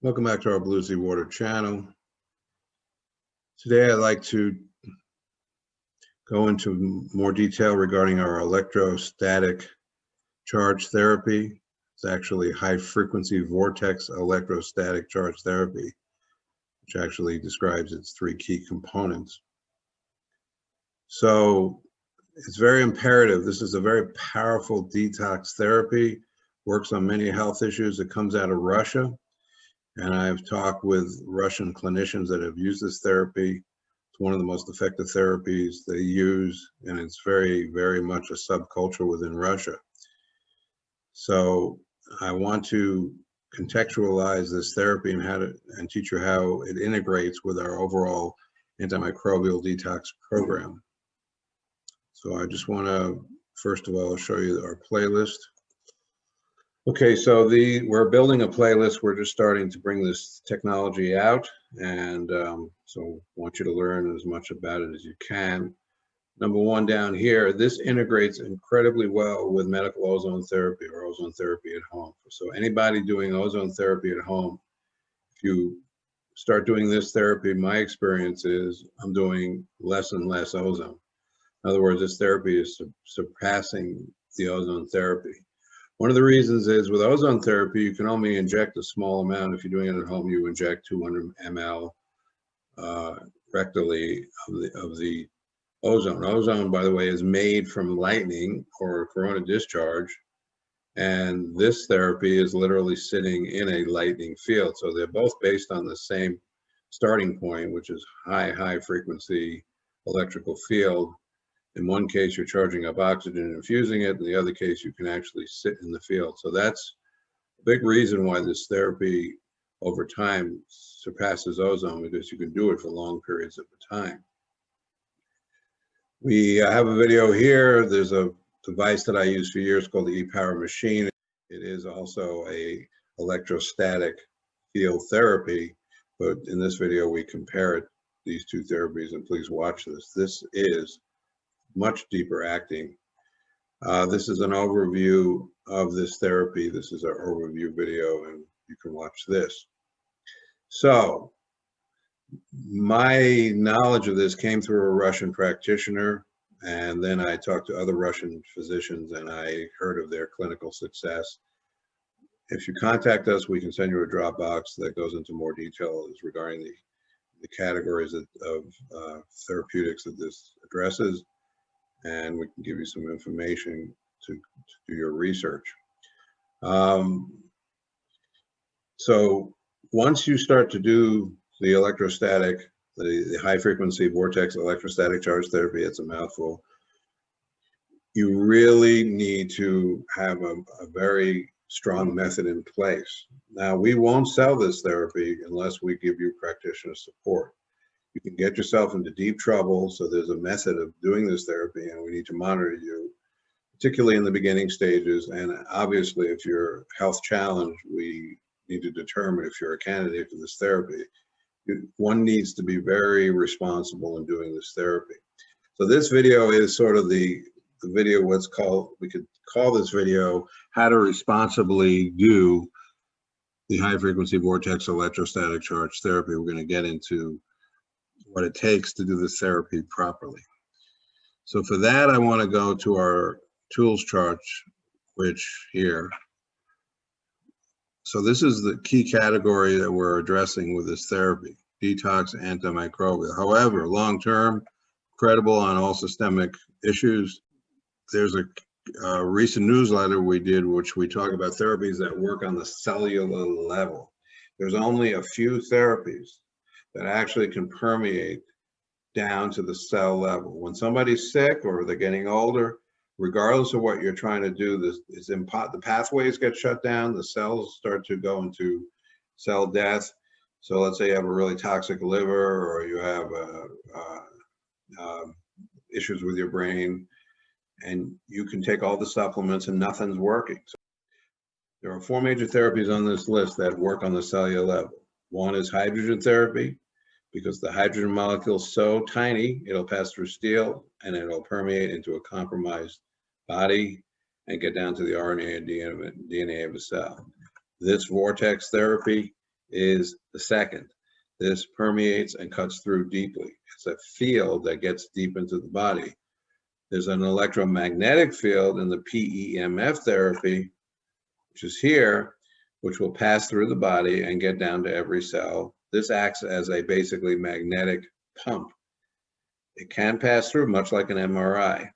Welcome back to our Blue Sea Water channel. Today I'd like to go into more detail regarding our electrostatic charge therapy. It's actually high frequency vortex electrostatic charge therapy, which actually describes its three key components. So it's very imperative. This is a very powerful detox therapy, works on many health issues. It comes out of Russia. And I've talked with Russian clinicians that have used this therapy. It's one of the most effective therapies they use, and it's very, very much a subculture within Russia. So I want to contextualize this therapy and teach you how it integrates with our overall antimicrobial detox program. So I just want to, first of all, show you our playlist. Okay, so we're building a playlist. We're just starting to bring this technology out, and so I want you to learn as much about it as you can. Number one down here, this integrates incredibly well with medical ozone therapy or ozone therapy at home. So anybody doing ozone therapy at home, if you start doing this therapy, my experience is I'm doing less and less ozone. In other words, this therapy is surpassing the ozone therapy. One of the reasons is with ozone therapy, you can only inject a small amount. If you're doing it at home, you inject 200 ml rectally of the ozone. Ozone, by the way, is made from lightning or corona discharge. And this therapy is literally sitting in a lightning field. So they're both based on the same starting point, which is high frequency electrical field. In one case, you're charging up oxygen and infusing it. In the other case, you can actually sit in the field. So that's a big reason why this therapy over time surpasses ozone, because you can do it for long periods of time. We have a video here. There's a device that I used for years called the E-Power machine. It is also a electrostatic field therapy, but in this video, we compare these two therapies, and please watch this. This is much deeper acting. This is an overview of this therapy. This is our overview video, and you can watch this. So my knowledge of this came through a Russian practitioner, and then I talked to other Russian physicians, and I heard of their clinical success. If you contact us, we can send you a Dropbox that goes into more details regarding the categories of therapeutics that this addresses, and we can give you some information to do your research. So once you start to do the electrostatic, the high frequency vortex electrostatic charge therapy, it's a mouthful, you really need to have a very strong method in place. Now, we won't sell this therapy unless we give you practitioner support. You can get yourself into deep trouble, so there's a method of doing this therapy, and we need to monitor you, particularly in the beginning stages. And obviously, if you're health challenged, we need to determine if you're a candidate for this therapy. One needs to be very responsible in doing this therapy. So this video is sort of the video, we could call this video, how to responsibly do the high frequency vortex electrostatic charge therapy. We're going to get into what it takes to do this therapy properly. So for that, I want to go to our tools chart, which here. So this is the key category that we're addressing with this therapy, detox antimicrobial. However, long-term, credible on all systemic issues. There's a recent newsletter we did, which we talk about therapies that work on the cellular level. There's only a few therapies that actually can permeate down to the cell level. When somebody's sick or they're getting older, regardless of what you're trying to do, the pathways get shut down, the cells start to go into cell death. So let's say you have a really toxic liver, or you have issues with your brain, and you can take all the supplements and nothing's working. So there are 4 major therapies on this list that work on the cellular level. One is hydrogen therapy, because the hydrogen molecule is so tiny, it'll pass through steel and it'll permeate into a compromised body and get down to the RNA and DNA of a cell. This vortex therapy is the second. This permeates and cuts through deeply. It's a field that gets deep into the body. There's an electromagnetic field in the PEMF therapy, which is here, which will pass through the body and get down to every cell. This acts as a basically magnetic pump. It can pass through, much like an MRI.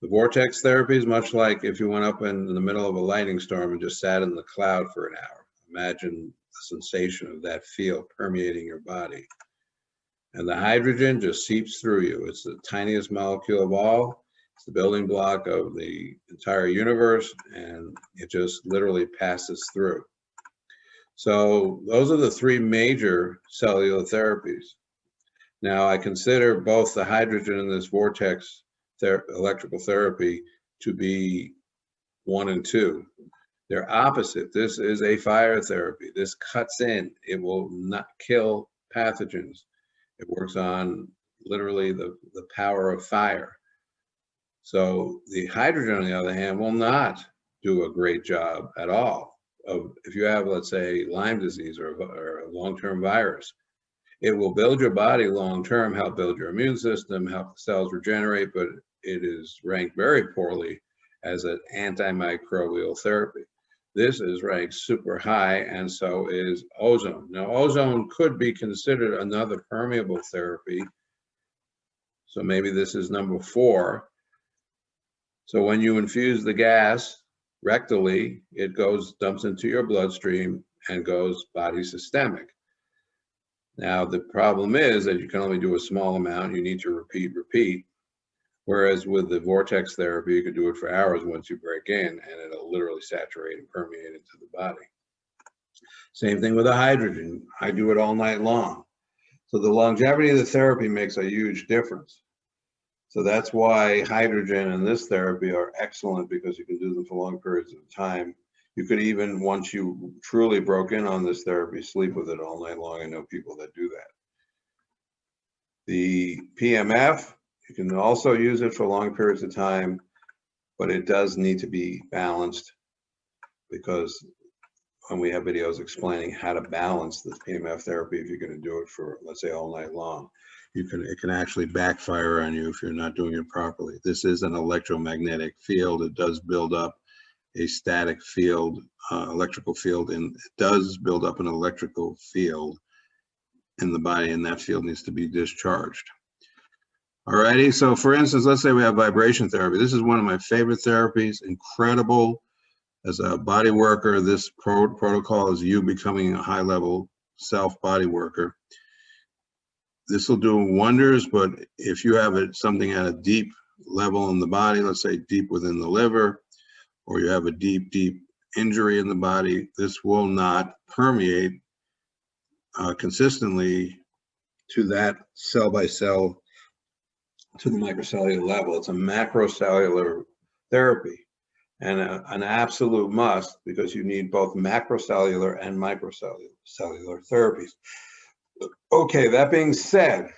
The vortex therapy is much like if you went up in the middle of a lightning storm and just sat in the cloud for an hour. Imagine the sensation of that field permeating your body. And the hydrogen just seeps through you. It's the tiniest molecule of all. It's the building block of the entire universe, and it just literally passes through. So those are the three major cellular therapies. Now, I consider both the hydrogen and this vortex electrical therapy to be 1 and 2. They're opposite. This is a fire therapy. This cuts in. It will not kill pathogens. It works on literally the power of fire. So the hydrogen, on the other hand, will not do a great job at all of, if you have, let's say, Lyme disease or a long-term virus. It will build your body long-term, help build your immune system, help the cells regenerate, but it is ranked very poorly as an antimicrobial therapy. This is ranked super high, and so is ozone. Now, ozone could be considered another permeable therapy. So maybe this is number 4. So when you infuse the gas rectally, it dumps into your bloodstream and goes body systemic. Now, the problem is that you can only do a small amount. You need to repeat. Whereas with the vortex therapy, you could do it for hours once you break in, and it'll literally saturate and permeate into the body. Same thing with the hydrogen. I do it all night long. So the longevity of the therapy makes a huge difference. So that's why hydrogen and this therapy are excellent, because you can do them for long periods of time. You could even, once you truly broke in on this therapy, sleep with it all night long. I know people that do that. The PMF, you can also use it for long periods of time, but it does need to be balanced, because when we have videos explaining how to balance this PMF therapy, if you're going to do it for, let's say, all night long, it can actually backfire on you if you're not doing it properly. This is an electromagnetic field. It does build up a static field, electrical field, and it does build up an electrical field in the body, and that field needs to be discharged. Alrighty, so for instance, let's say we have vibration therapy. This is one of my favorite therapies, incredible. As a body worker, this protocol is you becoming a high-level self-body worker. This will do wonders, but if you have something at a deep level in the body, let's say deep within the liver, or you have a deep injury in the body, this will not permeate consistently to that cell by cell, to the microcellular level. It's a macrocellular therapy, and an absolute must, because you need both macrocellular and microcellular therapies. Okay, that being said,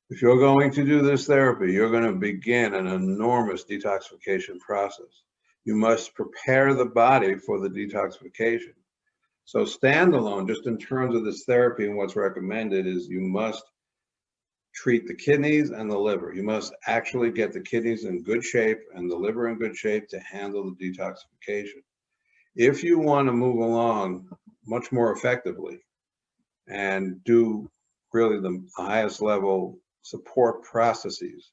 if you're going to do this therapy, you're going to begin an enormous detoxification process. You must prepare the body for the detoxification. So standalone, just in terms of this therapy and what's recommended, is you must treat the kidneys and the liver. You must actually get the kidneys in good shape and the liver in good shape to handle the detoxification. If you want to move along much more effectively and do really the highest level support processes,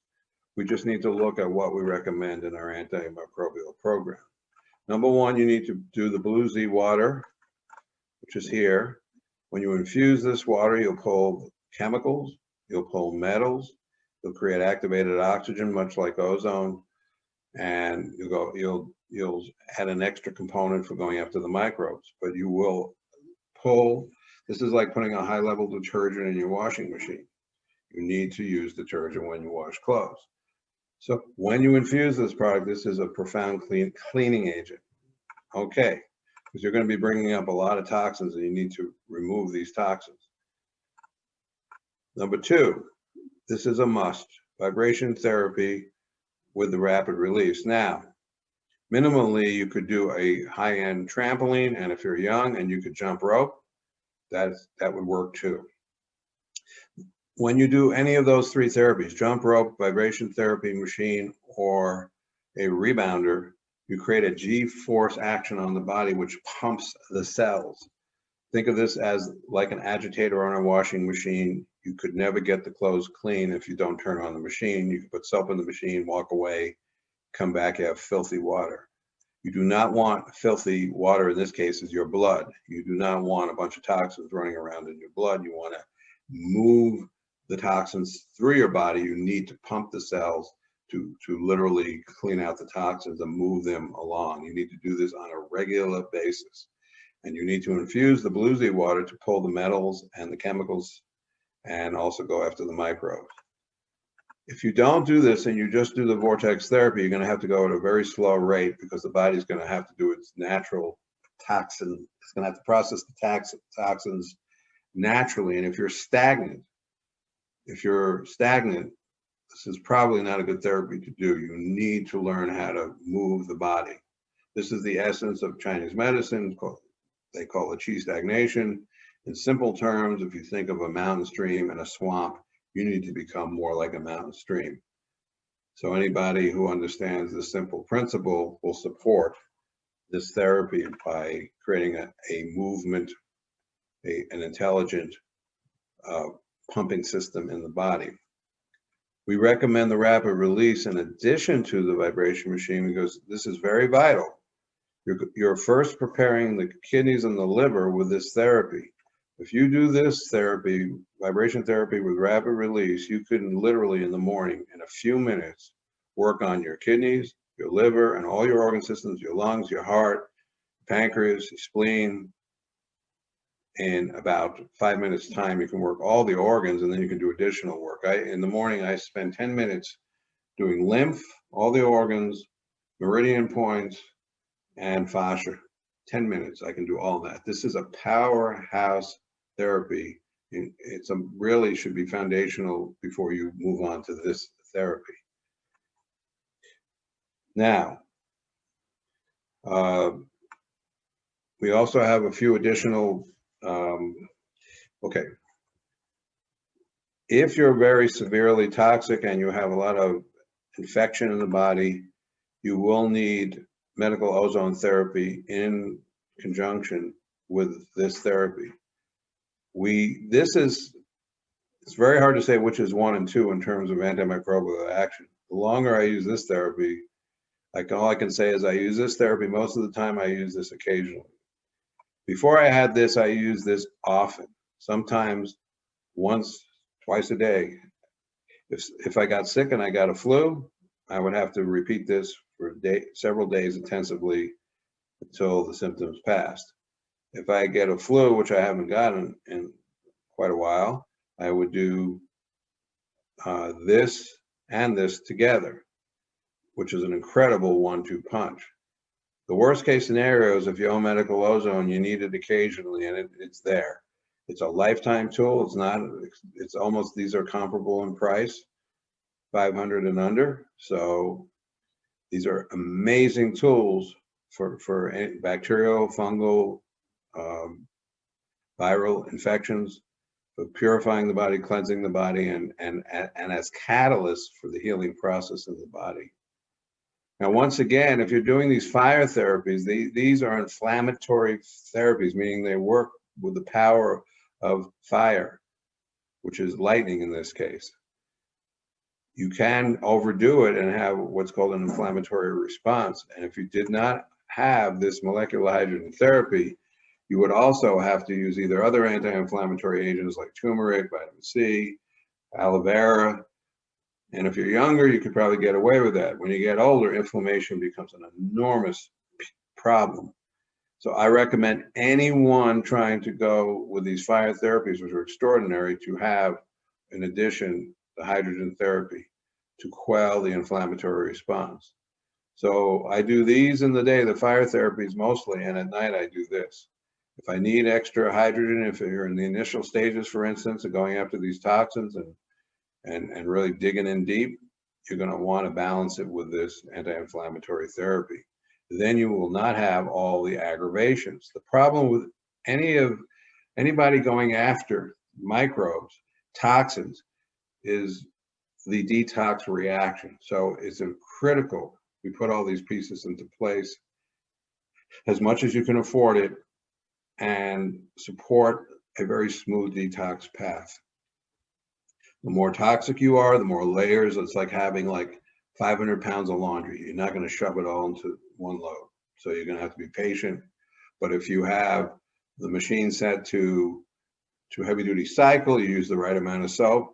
we just need to look at what we recommend in our antimicrobial program. Number 1, you need to do the Blue Z water, which is here. When you infuse this water, you'll pull chemicals, you'll pull metals, you'll create activated oxygen, much like ozone, and you'll add an extra component for going after the microbes. But you will pull, this is like putting a high-level detergent in your washing machine. You need to use detergent when you wash clothes. So when you infuse this product, this is a profound cleaning agent. Okay, because you're going to be bringing up a lot of toxins, and you need to remove these toxins. Number 2, this is a must, vibration therapy with the rapid release. Now, Minimally, you could do a high-end trampoline, and if you're young and you could jump rope, that would work too. When you do any of those three therapies, jump rope, vibration therapy machine, or a rebounder, you create a G-force action on the body which pumps the cells. Think of this as like an agitator on a washing machine. You could never get the clothes clean if you don't turn on the machine. You can put soap in the machine, walk away, come back, you have filthy water. You do not want filthy water, in this case is your blood. You do not want a bunch of toxins running around in your blood. You want to move the toxins through your body. You need to pump the cells to literally clean out the toxins and move them along. You need to do this on a regular basis. And you need to infuse the bluesy water to pull the metals and the chemicals and also go after the microbes. If you don't do this and you just do the vortex therapy, you're going to have to go at a very slow rate because the body's going to have to do its natural toxin. It's going to have to process the toxins naturally. And if you're stagnant, this is probably not a good therapy to do. You need to learn how to move the body. This is the essence of Chinese medicine. They call it qi stagnation. In simple terms, if you think of a mountain stream and a swamp, you need to become more like a mountain stream. So anybody who understands this simple principle will support this therapy by creating a movement, an intelligent pumping system in the body. We recommend the rapid release in addition to the vibration machine because this is very vital. You're first preparing the kidneys and the liver with this therapy. If you do this therapy, vibration therapy with rapid release, you can literally in the morning, in a few minutes, work on your kidneys, your liver, and all your organ systems, your lungs, your heart, pancreas, your spleen. In about 5 minutes time, you can work all the organs and then you can do additional work. In the morning, I spend 10 minutes doing lymph, all the organs, meridian points, and fascia. 10 minutes, I can do all that. This is a powerhouse therapy. It's really should be foundational before you move on to this therapy. Now, we also have a few additional, okay. If you're very severely toxic and you have a lot of infection in the body, you will need medical ozone therapy in conjunction with this therapy. It's very hard to say which is 1 and 2 in terms of antimicrobial action. The longer I use this therapy, all I can say is I use this therapy most of the time. I use this occasionally. Before I had this, I used this often, sometimes once, twice a day. If I got sick and I got a flu, I would have to repeat this for several days intensively until the symptoms passed. If I get a flu, which I haven't gotten in quite a while, I would do this and this together, which is an incredible 1-2 punch. The worst case scenario is if you own medical ozone, you need it occasionally, and it's there. It's a lifetime tool. It's almost, these are comparable in price, 500 and under. So these are amazing tools for bacterial, fungal, viral infections, for purifying the body, cleansing the body, and as catalysts for the healing process of the body. Now, once again, if you're doing these fire therapies, these are inflammatory therapies, meaning they work with the power of fire, which is lightning in this case. You can overdo it and have what's called an inflammatory response. And if you did not have this molecular hydrogen therapy, you would also have to use either other anti-inflammatory agents like turmeric, vitamin C, aloe vera. And if you're younger, you could probably get away with that. When you get older, inflammation becomes an enormous problem. So I recommend anyone trying to go with these fire therapies, which are extraordinary, to have, in addition, the hydrogen therapy to quell the inflammatory response. So I do these in the day, the fire therapies mostly, and at night I do this. If I need extra hydrogen, if you're in the initial stages, for instance, of going after these toxins and really digging in deep, you're going to want to balance it with this anti-inflammatory therapy. then you will not have all the aggravations. The problem with anybody going after microbes, toxins, is the detox reaction. So it's critical we put all these pieces into place as much as you can afford it and support a very smooth detox path. The more toxic you are, the more layers. It's like having like 500 pounds of laundry. You're not going to shove it all into one load. So you're going to have to be patient. But if you have the machine set to heavy duty cycle, you use the right amount of soap,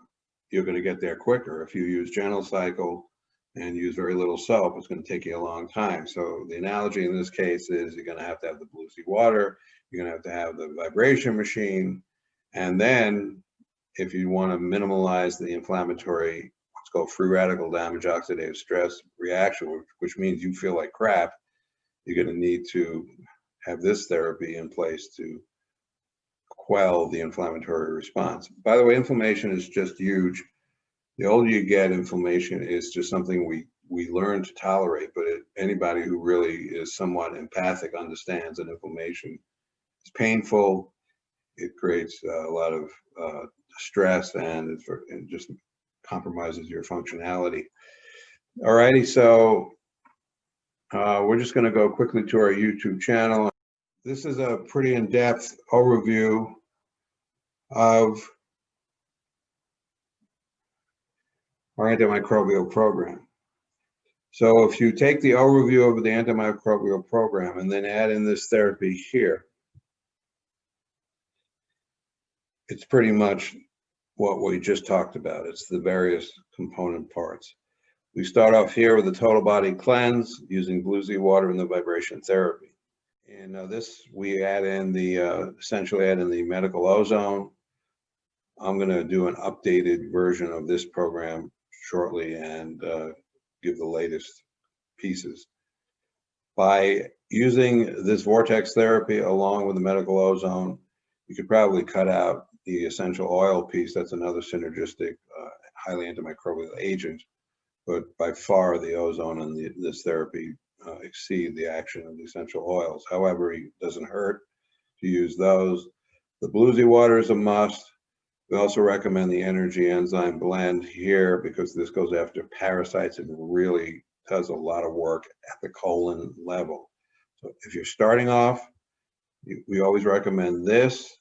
you're going to get there quicker. If you use gentle cycle and use very little soap, it's going to take you a long time. So the analogy in this case is you're going to have the blue sea water, you're going to have the vibration machine, and then if you want to minimize the inflammatory, what's called free radical damage oxidative stress reaction, which means you feel like crap, you're going to need to have this therapy in place to quell the inflammatory response. By the way, inflammation is just huge. The older you get, inflammation is just something we learn to tolerate, but anybody who really is somewhat empathic understands that inflammation is painful. It creates a lot of stress and it just compromises your functionality. All righty, so we're just going to go quickly to our YouTube channel. This is a pretty in-depth overview of our antimicrobial program. So if you take the overview of the antimicrobial program and then add in this therapy here, it's pretty much what we just talked about. It's the various component parts. We start off here with a total body cleanse using blue sea water and the vibration therapy. And this we add in essentially add in the medical ozone. I'm going to do an updated version of this program shortly and give the latest pieces. By using this vortex therapy along with the medical ozone, you could probably cut out the essential oil piece. That's another synergistic, highly antimicrobial agent, but by far the ozone and this therapy exceed the action of the essential oils. However, it doesn't hurt to use those. The blue sea water is a must. We also recommend the energy enzyme blend here because this goes after parasites and really does a lot of work at the colon level. So if you're starting off, we always recommend this,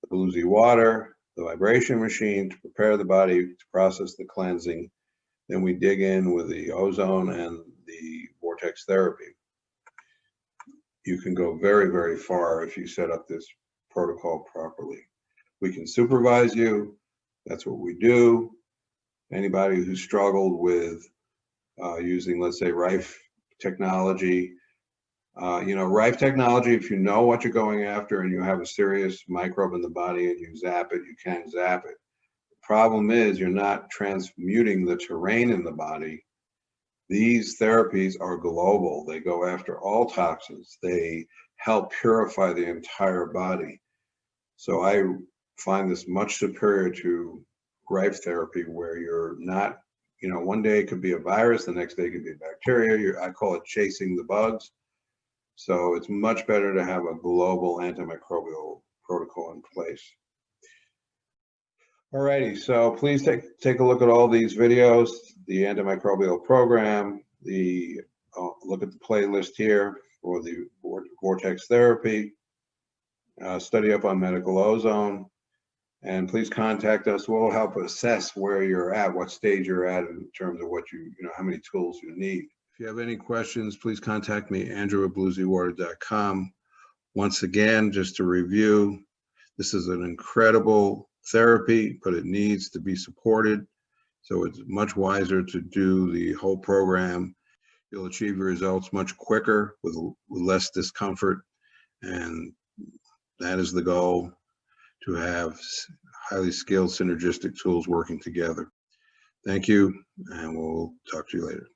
the blue sea water, the vibration machine to prepare the body to process the cleansing. Then we dig in with the ozone and the vortex therapy. You can go very, very far if you set up this protocol properly. We can supervise you. That's what we do. Anybody who struggled with using, let's say, Rife technology, Rife technology, if you know what you're going after and you have a serious microbe in the body and you zap it, you can zap it. The problem is you're not transmuting the terrain in the body. These therapies are global. They go after all toxins. They help purify the entire body. So I find this much superior to Rife therapy where you're not, one day it could be a virus, the next day it could be a bacteria. I call it chasing the bugs. So it's much better to have a global antimicrobial protocol in place. Alrighty, so please take a look at all these videos, the antimicrobial program, look at the playlist here for the vortex therapy, study up on medical ozone, and please contact us. We'll help assess where you're at, what stage you're at in terms of what how many tools you need. If you have any questions, please contact me, andrew@blueseawater.com. Once again, just to review, this is an incredible therapy, but it needs to be supported. So it's much wiser to do the whole program. You'll achieve your results much quicker with less discomfort. And that is the goal, to have highly skilled synergistic tools working together. Thank you, and we'll talk to you later.